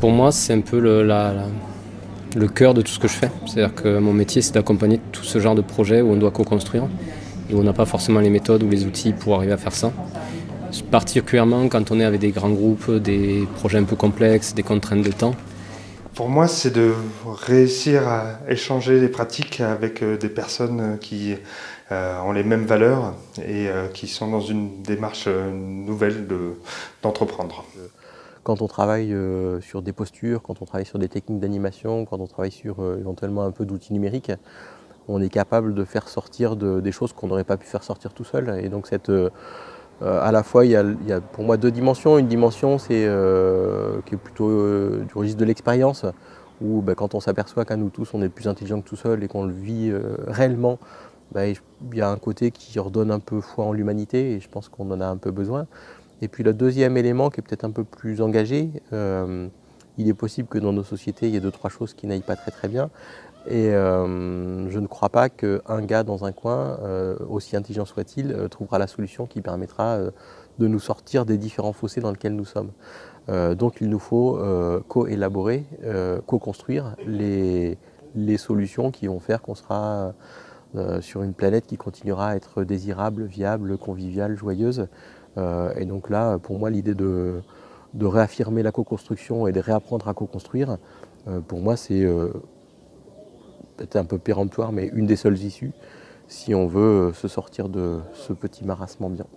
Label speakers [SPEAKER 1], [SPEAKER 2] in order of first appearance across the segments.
[SPEAKER 1] Pour moi, c'est un peu le cœur de tout ce que je fais. C'est-à-dire que mon métier, c'est d'accompagner tout ce genre de projet où on doit co-construire et où on n'a pas forcément les méthodes ou les outils pour arriver à faire ça. Particulièrement quand on est avec des grands groupes, des projets un peu complexes, des contraintes de temps.
[SPEAKER 2] Pour moi, c'est de réussir à échanger les pratiques avec des personnes qui ont les mêmes valeurs et qui sont dans une démarche nouvelle d'entreprendre.
[SPEAKER 3] Quand on travaille sur des postures, quand on travaille sur des techniques d'animation, quand on travaille sur éventuellement un peu d'outils numériques, on est capable de faire sortir des choses qu'on n'aurait pas pu faire sortir tout seul. Et donc à la fois, il y a pour moi deux dimensions. Une dimension qui est plutôt du registre de l'expérience, où quand on s'aperçoit qu'à nous tous, on est plus intelligent que tout seul et qu'on le vit réellement, il y a un côté qui redonne un peu foi en l'humanité et je pense qu'on en a un peu besoin. Et puis le deuxième élément qui est peut-être un peu plus engagé, il est possible que dans nos sociétés, il y ait deux, trois choses qui n'aillent pas très très bien. Et je ne crois pas qu'un gars dans un coin, aussi intelligent soit-il, trouvera la solution qui permettra de nous sortir des différents fossés dans lesquels nous sommes. Donc il nous faut co-élaborer, co-construire les solutions qui vont faire qu'on sera sur une planète qui continuera à être désirable, viable, conviviale, joyeuse. Et donc là, pour moi, l'idée de réaffirmer la co-construction et de réapprendre à co-construire, pour moi, c'est peut-être un peu péremptoire, mais une des seules issues si on veut se sortir de ce petit marasme ambiant.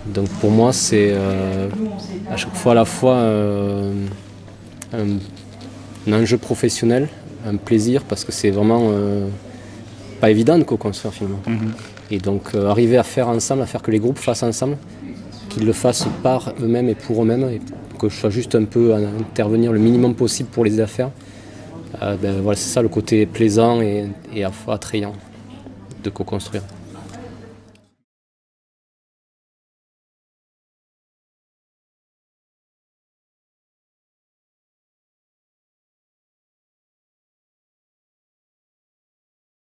[SPEAKER 1] Donc pour moi, c'est à chaque fois à la fois un enjeu professionnel, un plaisir, parce que c'est vraiment pas évident de co-construire finalement. Et donc arriver à faire ensemble, à faire que les groupes fassent ensemble, qu'ils le fassent par eux-mêmes et pour eux-mêmes, et que je sois juste un peu à intervenir le minimum possible pour les aider à faire. Voilà, c'est ça le côté plaisant et à la fois attrayant de co-construire.